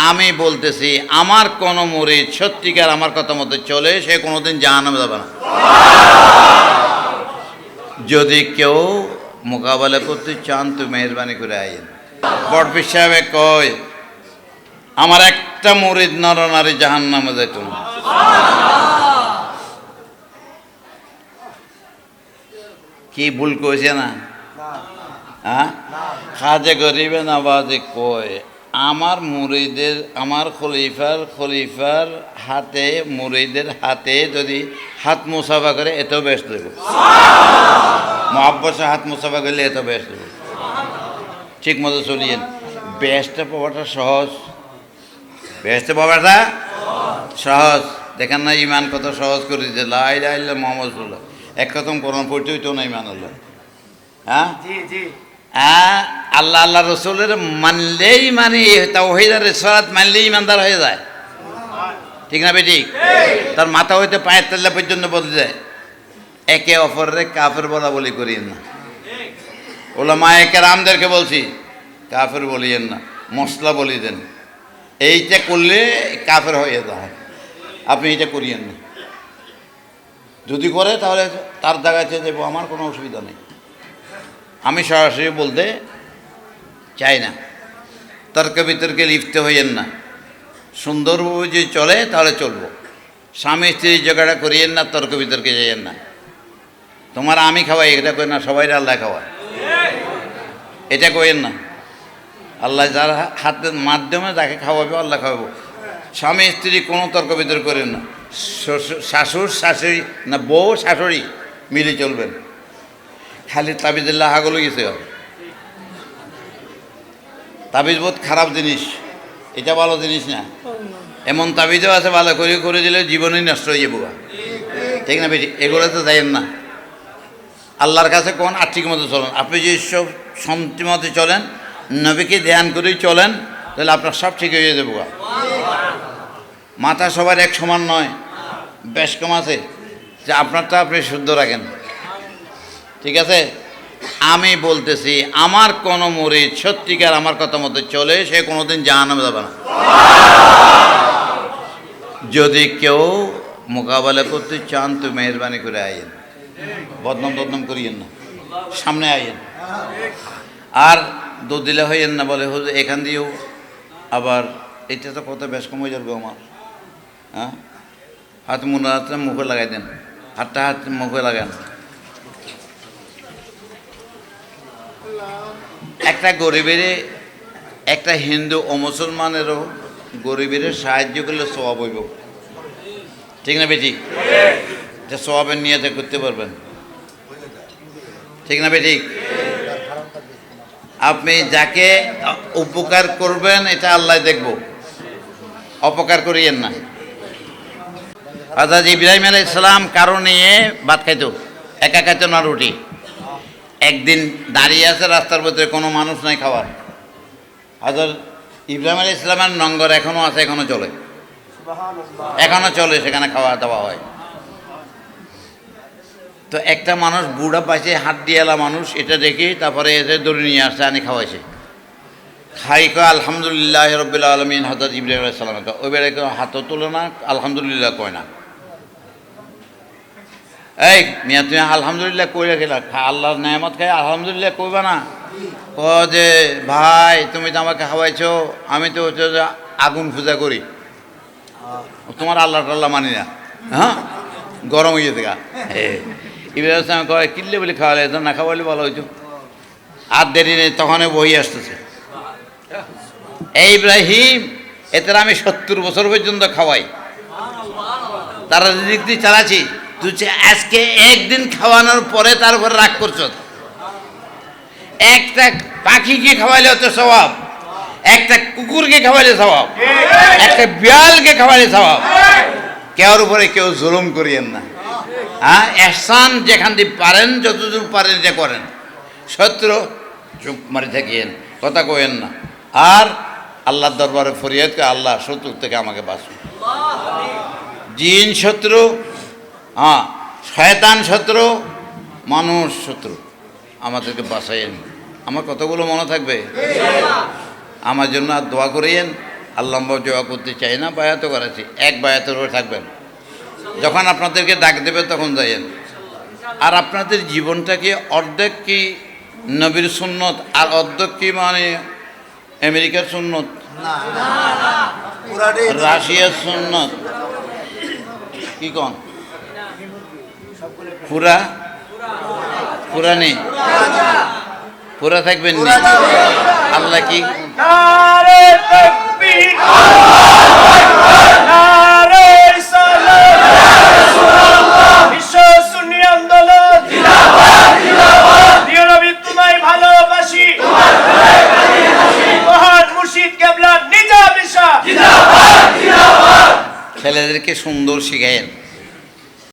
আমি বলতেছি আমার কোন মুরিদ সত্যিকার আমার কথা মতো চলে সে কোনোদিন জাহান্নামে যাবে না। যদি কেউ মোকাবেলা করতে চান তো মেহরবানি করে আইন। বড়পীর সাহেব কয় আমার একটা মুরিদ নরনারী জাহান্নামে যেত না। কি ভুল কইছে না? হ্যাঁ, খাজে গরিবে নওয়াজে কয় আমার মুরিদের আমার খলিফার হাতে মুরিদের হাতে যদি হাত মুসাফা করে এত ব্যস্ত দেব, মহাব্বসে হাত মুসাফা করলে এত ব্যস্ত দেব। ঠিক মতো চলিয়েন। ব্যস্তে পাওয়াটা সহজ, ব্যস্তে পাওয়াটা সহজ। দেখেন না ইমান কত সহজ করে দিচ্ছে। লা ইলাহা ইল্লাল্লাহ মুহাম্মাদুর রাসূলুল্লাহ এক কথম কোরআন পড়তে হইতো না ইমান হলো। হ্যাঁ আল্লাহ আল্লাহ রসুলের মানলেই মানে তাওহীদ আর রিসালাত মানলেই ইমানদার হয়ে যায়। ঠিক না বেঠিক? তার মাথা হইতে পায়ের তলা পর্যন্ত বদলে যায়। একে অপরের কাফের বলা বলি করিয়েন না। উলামায়ে কেরামদেরকে বলছি কাফের বলিয়েন না, মশলা বলি দেন। এইটা করলে কাফের হয়ে যায়, আপনি এইটা করিয়েন না। যদি করে তাহলে তার জায়গায় দেবো, আমার কোনো অসুবিধা নেই। আমি সরাসরি বলতে চাই না। তর্ক বিতর্কে লিপ্ত হইয়েন না। সুন্দরভাবে যদি চলে তাহলে চলবো। স্বামী স্ত্রী ঝগড়া করিয়েন না, তর্ক বিতর্কে যাইয়েন না। তোমার আমি খাওয়াই এটা কই না, সবাই আল্লাহ খাওয়ায় এটা কইেন না। আল্লাহ যার হাতের মাধ্যমে যাকে খাওয়াবে আল্লাহ খাওয়াবো। স্বামী স্ত্রী কোনো তর্ক বিতর্ক করেন না। শাশুড় শাশুড়ি না বউ শাশুড়ি মিলে চলবেন। খালি তাবিজের হাগল গেছে। তাবিজ বহুত খারাপ জিনিস, এটা ভালো জিনিস না। এমন তাবিজও আছে ভালো করে করে দিলে জীবনই নষ্ট হয়ে যাবো। ঠিক না বেশি? এগুলো তো যাইয়েন না। আল্লাহর কাছে কোন আর্থিক মতো চলেন। আপনি যদি সব শান্তি মতো চলেন, নবীকে ধ্যান করেই চলেন, তাহলে আপনার সব ঠিক হয়ে যাবো। মাথা সবার এক সমান নয়, বেশ কম আছে। যে আপনারটা আপনি শুদ্ধ রাখেন। ঠিক আছে? আমি বলতেছি আমার কোন মুরিদ সত্যিকার আমার কথা মতো চলে সে কোনোদিন জাহান্নামে যাবে না। যদি কেউ মোকাবেলা করতে চান তো মেহরবানি করে আইন। বদনাম করিয়েন না, সামনে আইন। আর দোদিলা হইয়েন না বলে হুজুর এখান দিয়েও আবার এটা তো কথা বেশ কম হয়ে যাবে আমার। হ্যাঁ, হাত হাতটা মুখে লাগাই দেন, হাতটা মুখে লাগান। একটা গরিবের একটা হিন্দু ও মুসলমানেরও গরিবের সাহায্য করলে সওয়াব হইব। ঠিক না বেঠিক? যে সওয়াবের নিয়তে করতে পারবেন। ঠিক না বেঠিক? আপনি যাকে উপকার করবেন এটা আল্লাহ দেখব, অপকার করিয়েন না। হযরত ইব্রাহিম আলাইহিস সালাম কারো নিয়ে ভাত খাইতো, একা খাইতো না রুটি। একদিন দাঁড়িয়ে আছে রাস্তার ভিতরে, কোনো মানুষ নাই খাওয়ার। হযরত ইব্রাহিম আলাইহিস সালামের নঙ্গর এখনো আছে, এখনো চলে, সেখানে খাওয়া দাওয়া হয়। তো একটা মানুষ বুড়া পাইছে, হাত দিয়েলা মানুষ, এটা দেখে তারপরে এসে দড়ি নিয়ে আসছে, আনি খাওয়াইছে। খাই কয় আলহামদুলিল্লাহ রাব্বিল আলামিন। হযরত ইব্রাহিম আলাইহিস সালাম ওই বেড়ে হাতও তোলে না, আলহামদুলিল্লাহ কয় না। এই মিয়া তুমি আলহামদুলিল্লাহ কইরা গেলা, আল্লাহর নেয়ামত খাই আলহামদুলিল্লাহ কইবা না? ক যে ভাই তুমি তো আমাকে খাওয়াইছো, আমি তো হচ্ছে যে আগুন পূজা করি, তোমার আল্লাহ টাল্লাহ মানি না। হ্যাঁ, গরম হয়ে দেখা। ইব্রাহিম সালাম কয় কিনলে বলে খাওয়ালে, না খাওয়াইলে ভালো হইতো। আর দেরি নেই, তখনই বই আসতেছে। এই ইব্রাহিম এতে আমি 70 বছর পর্যন্ত খাওয়াই, তারা দিক দিয়ে চালাচ্ছি। তুই আজকে একদিন খাওয়ানোর পরে তার উপর রাগ করছ। একটা পাখিকে খাওয়াইলে হতো সওয়াব, একটা কুকুরকে খাওয়াইলে সওয়াব, একটা বিড়ালকে খাওয়াইলে সওয়াব। কেউর উপরে কেউ জুলুম করিয়েন না। হ্যাঁ, এহসান যেখান দিয়ে পারেন, যতদূর পারেন এটা করেন। শত্রু চুপ মারি থাকিয়েন, কথা কইেন না। আর আল্লাহর দরবারে ফরিয়াদ করে, আল্লাহ শত্রু থেকে আমাকে বাঁচুন। জিন শত্রু, হ্যাঁ শয়তান শত্রু, মানুষ শত্রু, আমাদেরকে বাঁচাইয়েন। আমার কতগুলো মনে থাকবে। আমার জন্য আর দোয়া করিয়েন। আল্লাহ জোয়া করতে চাই না, বায়াতও করেছি, এক বায়াতের উপর থাকবেন। যখন আপনাদেরকে ডাক দেবে তখন যাইয়েন। আর আপনাদের জীবনটাকে অর্ধেক কি নবীর সুন্নত আর অর্ধেক কি মানে আমেরিকার সুন্নত, রাশিয়ার সুন্নত, কি কন পুরা পুরা নেই, পুরা থাকবেন না। আল্লাহ কি নারে তাকবীর, নারে সালাত, বিশ্ব সুন্নি আন্দোলন জিন্দাবাদ, প্রিয় নবী তোমায় ভালোবাসি, মহান মুর্শিদ কেবলা নিজাম শাহ। ছেলেদেরকে সুন্দর শিখায়েন।